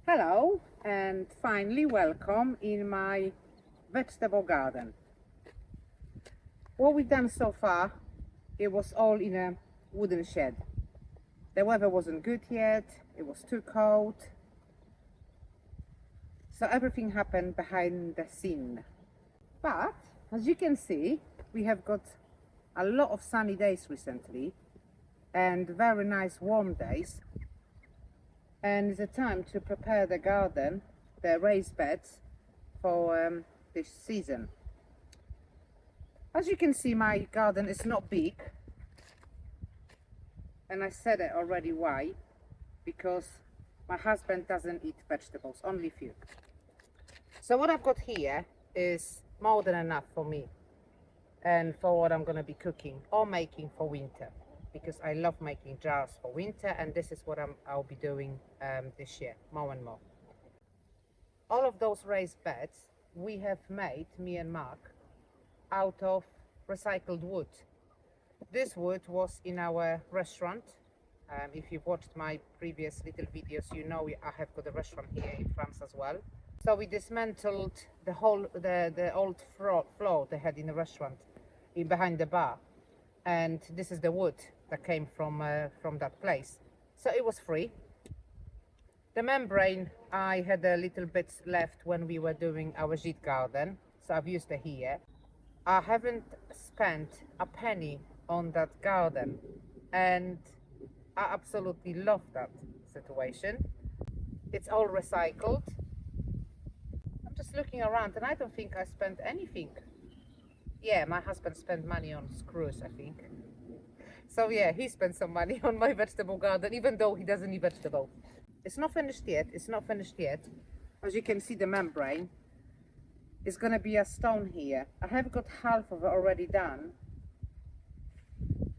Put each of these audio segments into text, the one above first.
Hello and finally welcome in my vegetable garden. What we've done so far, it was all in a wooden shed. The weather wasn't good yet, it was too cold, so everything happened behind the scene. But as you can see, we have got a lot of sunny days recently and very nice warm days, and it's a time to prepare the garden, the raised beds for this season. As you can see, my garden is not big, and I said it already why, because my husband doesn't eat vegetables, only few. So what I've got here is more than enough for me and for what I'm going to be cooking or making for winter, because I love making jars for winter, and this is what I'll be doing this year, more and more. All of those raised beds we have made, me and Mark, out of recycled wood. This wood was in our restaurant. If you've watched my previous little videos, you know I have got a restaurant here in France as well. So we dismantled the whole the old floor they had in the restaurant in behind the bar, and this is the wood that came from that place. So it was free. The membrane, I had a little bit left when we were doing our gîte garden, so I've used it here. I haven't spent a penny on that garden, and I absolutely love that situation. It's all recycled. I'm just looking around and I don't think I spent anything. Yeah, my husband spent money on screws, I think. So yeah, he spent some money on my vegetable garden, even though he doesn't eat vegetables. It's not finished yet. It's not finished yet. As you can see, the membrane is going to be a stone here. I have got half of it already done.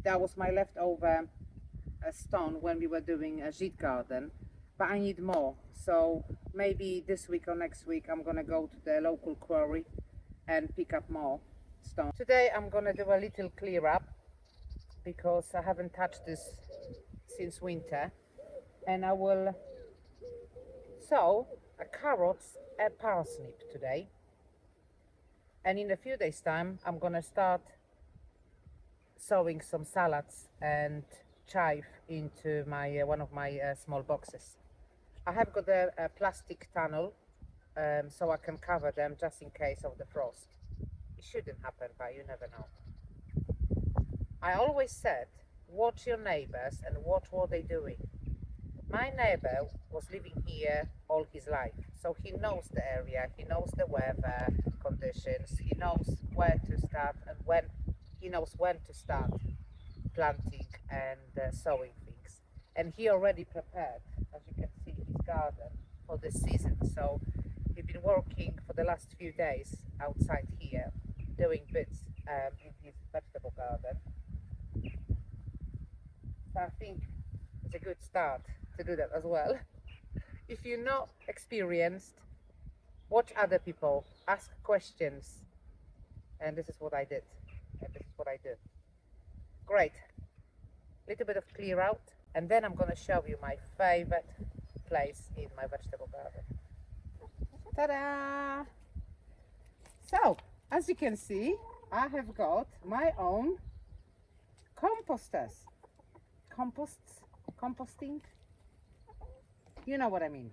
That was my leftover stone when we were doing a gîte garden, but I need more. So maybe this week or next week I'm going to go to the local quarry and pick up more stone. Today I'm going to do a little clear up because I haven't touched this since winter, and I will sow a carrots and parsnip today, and in a few days time I'm going to start sowing some salads and chive into my one of my small boxes. I have got a plastic tunnel, so I can cover them just in case of the frost. It shouldn't happen, but you never know. I always said, watch your neighbors and watch what they're doing. My neighbor was living here all his life, so he knows the area, he knows the weather conditions, he knows where to start and when, he knows when to start planting and sowing things. And he already prepared, as you can see, his garden for this season. So he's been working for the last few days outside here, doing bits in his vegetable garden. So I think it's a good start to do that as well. If you're not experienced, watch other people, ask questions, and this is what I did, and this is what I do. Great. Little bit of clear out, and then I'm going to show you my favorite place in my vegetable garden. Ta-da! So, as you can see, I have got my own composters. Composting? You know what I mean.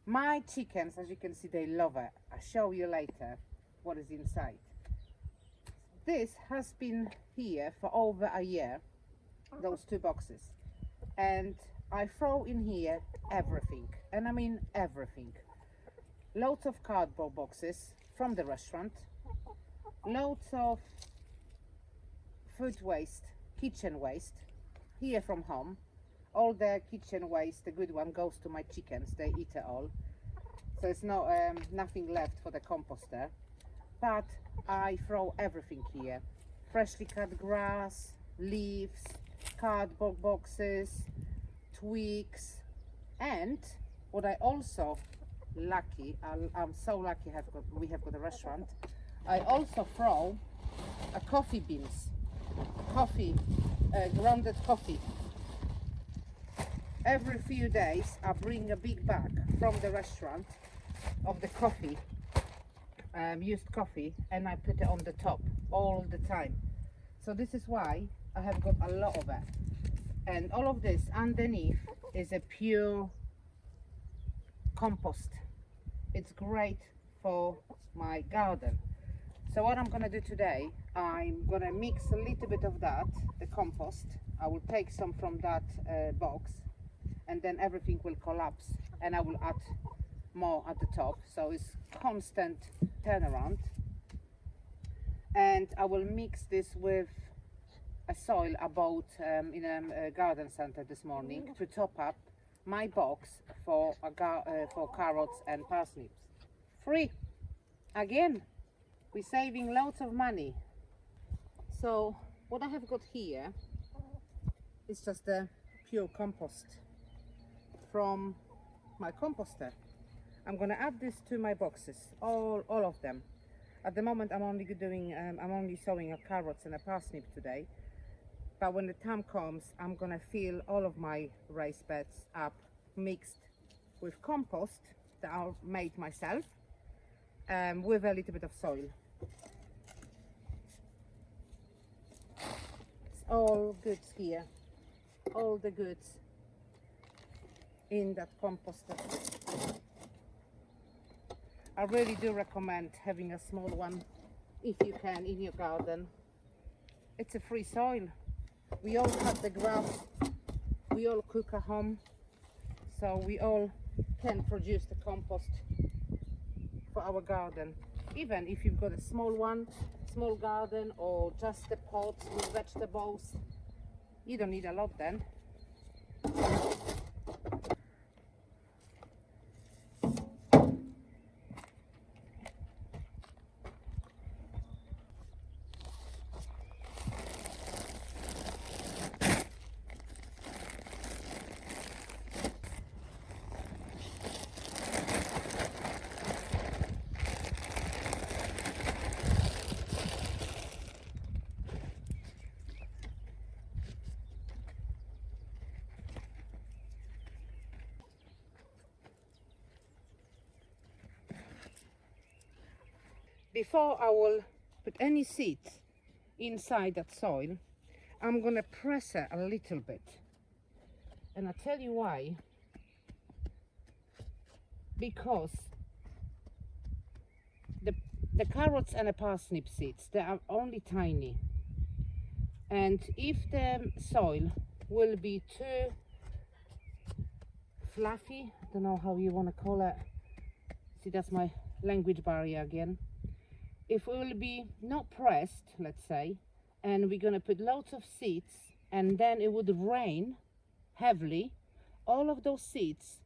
My chickens, as you can see, they love it. I'll show you later what is inside. This has been here for over a year, those two boxes, and I throw in here everything, and I mean everything. Loads of cardboard boxes from the restaurant, loads of food waste, kitchen waste here from home. All the kitchen waste, the good one, goes to my chickens. They eat it all, so it's not nothing left for the composter. But I throw everything here: freshly cut grass, leaves, cardboard boxes, twigs, and what I also I'm so lucky we have got a restaurant. I also throw a coffee beans, grounded coffee. every few days I bring a big bag from the restaurant of the coffee, used coffee, and I put it on the top all the time. So this is why I have got a lot of it. And all of this underneath is a pure compost. It's great for my garden. So what I'm gonna do today, I'm gonna mix a little bit of that, the compost. I will take some from that box, and then everything will collapse, and I will add more at the top, so it's constant turnaround. And I will mix this with a soil I bought in a garden center this morning to top up my box for carrots and parsnips. Free again. We're saving loads of money. So what I have got here is just the pure compost from my composter. I'm gonna add this to my boxes, all of them. At the moment I'm only sowing a carrots and a parsnip today, but when the time comes I'm gonna fill all of my raised beds up mixed with compost that I made myself, with a little bit of soil. It's all goods here, all the goods in that composter. I really do recommend having a small one if you can in your garden. It's a free soil. We all cut the grass, we all cook at home, so we all can produce the compost for our garden. Even if you've got a small garden, or just a pot with vegetables, you don't need a lot then. Before I will put any seeds inside that soil, I'm gonna press it a little bit, and I'll tell you why. Because the carrots and the parsnip seeds, they are only tiny, and if the soil will be too fluffy, I don't know how you want to call it, see, that's my language barrier again. If we will be not pressed, let's say, and we're going to put loads of seeds, and then it would rain heavily, all of those seeds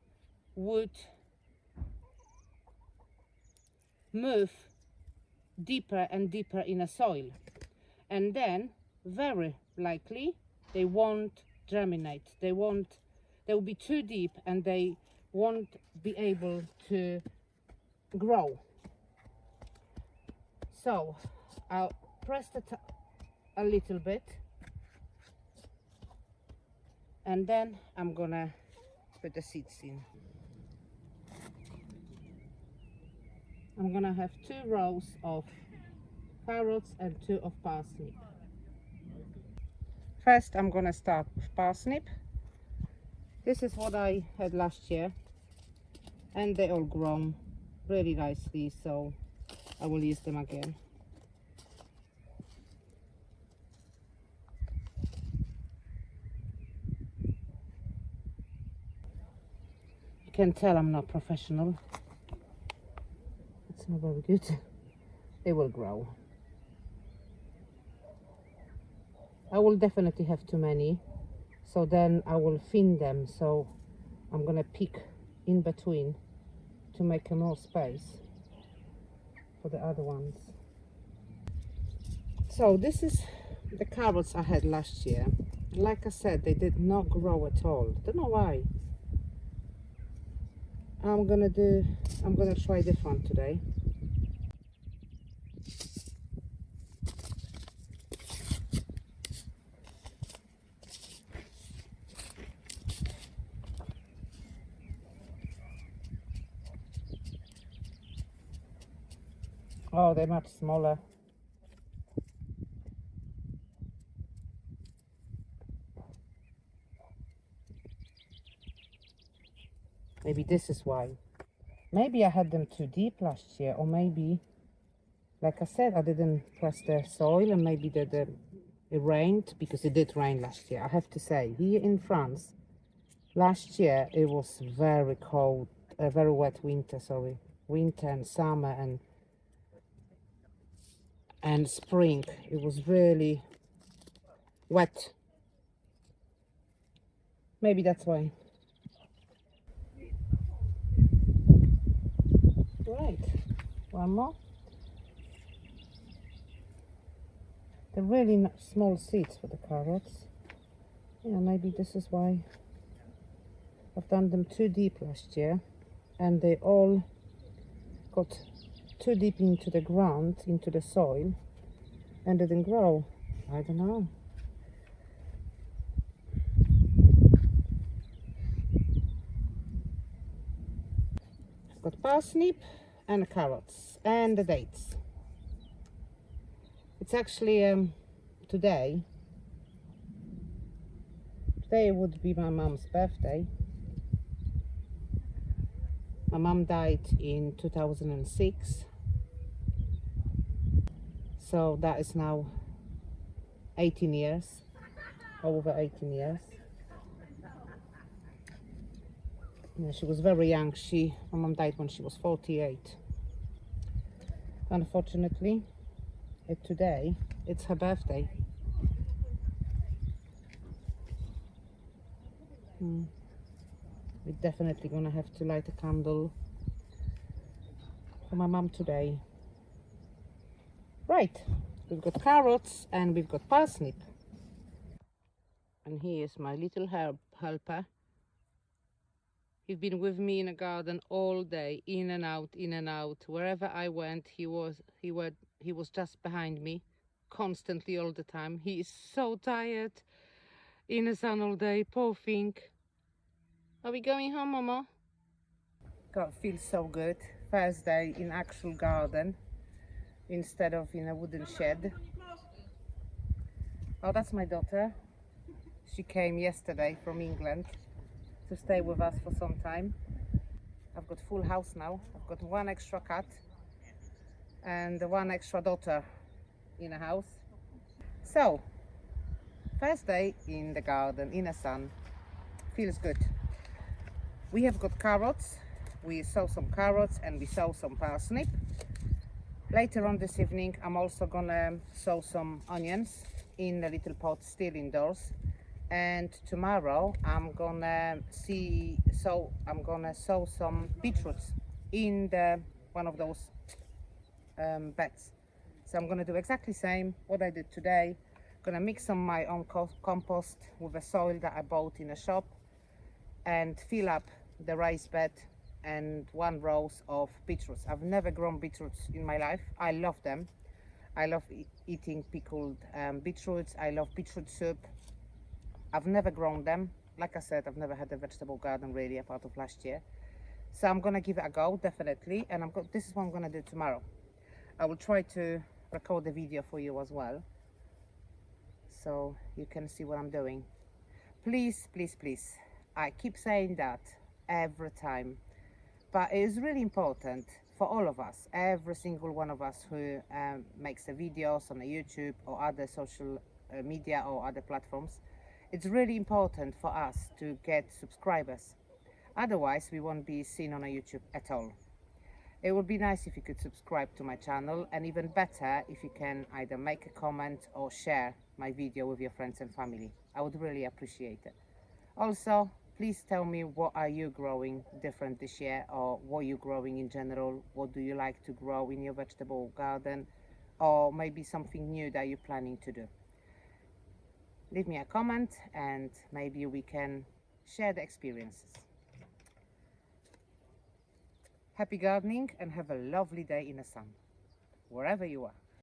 would move deeper and deeper in the soil, and then very likely they won't germinate. They will be too deep, and they won't be able to grow. So I'll press it a little bit, and then I'm gonna put the seeds in. I'm gonna have 2 rows of carrots and 2 of parsnip. First I'm gonna start with parsnip. This is what I had last year, and they all grown really nicely, so I will use them again. You can tell I'm not professional. It's not very good. They will grow. I will definitely have too many, so then I will thin them, so I'm gonna pick in between to make more space for the other ones. So this is the carrots I had last year. Like I said, they did not grow at all. Don't know why. I'm gonna try this one today. Oh, they're much smaller. Maybe this is why. Maybe I had them too deep last year, or maybe, like I said, I didn't press the soil, and maybe it rained, because it did rain last year. I have to say, here in France, last year it was very cold, a very wet winter, sorry. Winter and summer and spring. It was really wet. Maybe that's why. Right, one more. They're really small seeds for the carrots. Yeah, maybe this is why I've done them too deep last year, and they all got too deep into the ground, into the soil, and didn't grow. I don't know. I've got parsnip and carrots and the dates. It's actually today would be my mom's birthday. My mom died in 2006, so that is now 18 years, over 18 years. Yeah, she was very young. My mom died when she was 48. Unfortunately, today it's her birthday. We're definitely gonna have to light a candle for my mom today. Right, we've got carrots and we've got parsnip. And here's my little helper. He's been with me in the garden all day, in and out, in and out. Wherever I went, he was just behind me, constantly all the time. He is so tired in the sun all day, poor thing. Are we going home, Mama? God, feels so good. First day in actual garden instead of in a wooden shed. Oh, that's my daughter. She came yesterday from England to stay with us for some time. I've got full house now. I've got one extra cat and one extra daughter in the house. So, first day in the garden, in the sun. Feels good. We have got carrots. We sow some carrots and we sow some parsnip. Later on this evening, I'm also gonna sow some onions in a little pot still indoors. And tomorrow I'm gonna sow some beetroots in one of those beds. So I'm gonna do exactly the same what I did today. Gonna mix some my own compost with the soil that I bought in a shop and fill up the raised bed and 1 row of beetroots. I've never grown beetroots in my life. I love them. I love eating pickled beetroots. I love beetroot soup. I've never grown them. Like I said, I've never had a vegetable garden really apart of last year. So I'm gonna give it a go, definitely. And this is what I'm gonna do tomorrow. I will try to record the video for you as well, so you can see what I'm doing. Please, please, please. I keep saying that every time, but it is really important for all of us, every single one of us who makes the videos on the YouTube or other social media or other platforms. It's really important for us to get subscribers. Otherwise, we won't be seen on a YouTube at all. It would be nice if you could subscribe to my channel, and even better if you can either make a comment or share my video with your friends and family. I would really appreciate it. Also, please tell me what are you growing different this year, or what are you growing in general. What do you like to grow in your vegetable garden, or maybe something new that you're planning to do. Leave me a comment and maybe we can share the experiences. Happy gardening and have a lovely day in the sun, wherever you are.